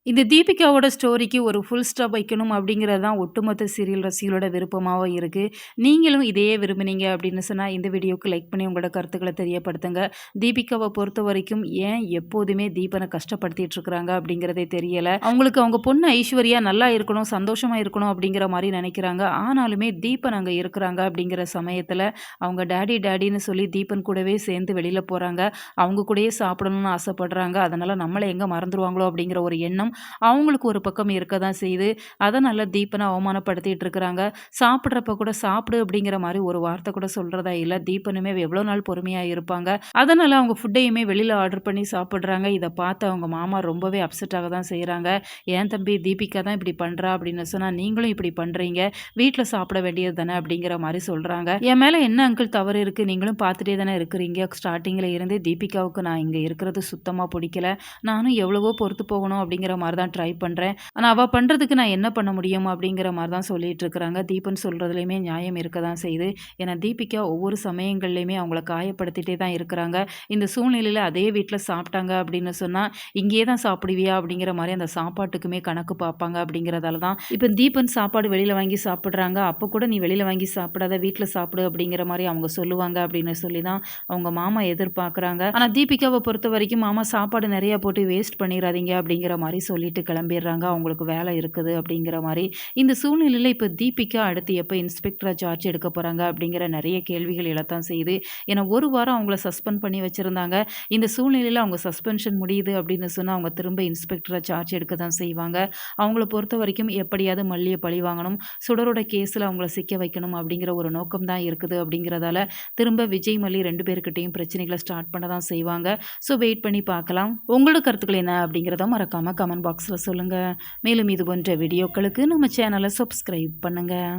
இந்த தீபிகாவோட ஸ்டோரிக்கு ஒரு full stop வைக்கணும் அப்படிங்கிறது தான் ஒட்டுமொத்த சீரியல் ரசிகர்களோட விருப்பமாகவும் இருக்குது. நீங்களும் இதையே விரும்புனீங்க அப்படின்னு சொன்னால் இந்த வீடியோவுக்கு லைக் பண்ணி உங்களோட கருத்துக்களை தெரியப்படுத்துங்க. தீபிகாவை பொறுத்த வரைக்கும் ஏன் எப்போதுமே தீபனை கஷ்டப்படுத்திட்டு இருக்கிறாங்க அப்படிங்கிறதே தெரியலை. அவங்களுக்கு அவங்க பொண்ணு ஐஸ்வர்யா நல்லா இருக்கணும், சந்தோஷமாக இருக்கணும் அப்படிங்கிற மாதிரி நினைக்கிறாங்க. ஆனாலுமே தீபன் அங்கே இருக்கிறாங்க அப்படிங்கிற சமயத்தில் அவங்க டேடி டேடின்னு சொல்லி தீபன் கூடவே சேர்ந்து வெளியில் போகிறாங்க. அவங்க கூடயே சாப்பிடணும்னு ஆசைப்படுறாங்க. அதனால் நம்மளை எங்கே மறந்துடுவாங்களோ அப்படிங்கிற ஒரு எண்ணம் அவங்களுக்கு ஒரு பக்கம் இருக்க தான் செய்யுது. அதனால தீபனை அவமானப்படுத்திட்டு இருக்கிறாங்க. சாப்பிட்றப்ப கூட சாப்பிடு அப்படிங்கிற மாதிரி ஒரு வார்த்தை கூட சொல்றதா இல்லை. தீபனுமே எவ்வளோ நாள் பொறுமையாக இருப்பாங்க. அதனால அவங்க ஃபுட்டையுமே வெளியில் ஆர்டர் பண்ணி சாப்பிட்றாங்க. இதை பார்த்து அவங்க மாமா ரொம்பவே அப்செட்டாக தான் செய்கிறாங்க. ஏன் தம்பி தீபிகா தான் இப்படி பண்ணுறா அப்படின்னு சொன்னால் நீங்களும் இப்படி பண்ணுறீங்க, வீட்டில் சாப்பிட வேண்டியது தானே அப்படிங்கிற மாதிரி சொல்கிறாங்க. என் மேலே என்ன அங்கிள் தவறு இருக்குது, நீங்களும் பார்த்துட்டே தானே இருக்கிறீங்க. ஸ்டார்டிங்கில் இருந்து தீபிகாவுக்கு நான் இங்கே இருக்கிறது சுத்தமாக பிடிக்கல, நானும் எவ்வளவோ பொறுத்து போகணும் அப்படிங்கிற மாதிரி தான் ட்ரை பண்ணுறேன். ஆனால் அவள் பண்ணுறதுக்கு நான் என்ன பண்ண முடியும் அப்படிங்கிற மாதிரி தான் சொல்லிட்டு இருக்கிறாங்க. தீபன் சொல்கிறதுலையுமே நியாயம் இருக்க தான் செய்யுது. ஏன்னா தீபிகா ஒவ்வொரு சமயங்கள்லையுமே அவங்கள காயப்படுத்திட்டே தான் இருக்கிறாங்க. இந்த சூழ்நிலையில் அதே வீட்டில் சாப்பிட்டாங்க அப்படின்னு சொன்னால் இங்கேயே தான் சாப்பிடுவியா அப்படிங்கிற மாதிரி அந்த சாப்பாட்டுக்குமே கணக்கு பார்ப்பாங்க. அப்படிங்கிறதால தான் இப்போ தீபன் சாப்பாடு வெளியில் வாங்கி சாப்பிட்றாங்க. அப்போ கூட நீ வெளியில் வாங்கி சாப்பிடாத, வீட்டில் சாப்பிடு அப்படிங்கிற மாதிரி அவங்க சொல்லுவாங்க அப்படின்னு சொல்லி தான் அவங்க மாமா எதிர்பார்க்குறாங்க. ஆனால் தீபிகாவை பொறுத்த வரைக்கும் மாமா சாப்பாடு நிறையா போட்டு வேஸ்ட் பண்ணிடாதீங்க அப்படிங்கிற மாதிரி சொல்லிட்டு கிளம்பிடுறாங்க. அவங்களுக்கு வேலை இருக்குது அப்படிங்கிற மாதிரி. இந்த சூழ்நிலையில் இப்போ தீபிகா அடுத்து எப்போ இன்ஸ்பெக்டரா சார்ஜ் எடுக்க போகிறாங்க அப்படிங்கிற நிறைய கேள்விகள் எழத்தான் செய்யுது. ஏன்னா ஒரு வாரம் அவங்கள சஸ்பெண்ட் பண்ணி வச்சுருந்தாங்க. இந்த சூழ்நிலையில் அவங்க சஸ்பென்ஷன் முடியுது அப்படின்னு சொன்னால் அவங்க திரும்ப இன்ஸ்பெக்டரா சார்ஜ் எடுக்க தான் செய்வாங்க. அவங்கள பொறுத்த வரைக்கும் எப்படியாவது மல்லியை பழி வாங்கணும், சுடரோட கேஸில் அவங்கள சிக்க வைக்கணும் அப்படிங்கிற ஒரு நோக்கம் தான் இருக்குது. அப்படிங்கிறதால திரும்ப விஜய் மல்லி 2 பேர்கிட்டையும் பிரச்சனைகளை ஸ்டார்ட் பண்ண தான் செய்வாங்க. ஸோ வெயிட் பண்ணி பார்க்கலாம். உங்களோட கருத்துக்கள் என்ன அப்படிங்கிறத மறக்காமல் கமெண்ட் பாக்ஸில் சொல்லுங்கள். மேலும் இது போன்ற வீடியோக்களுக்கு நம்ம சேனலை சப்ஸ்கிரைப் பண்ணுங்கள்.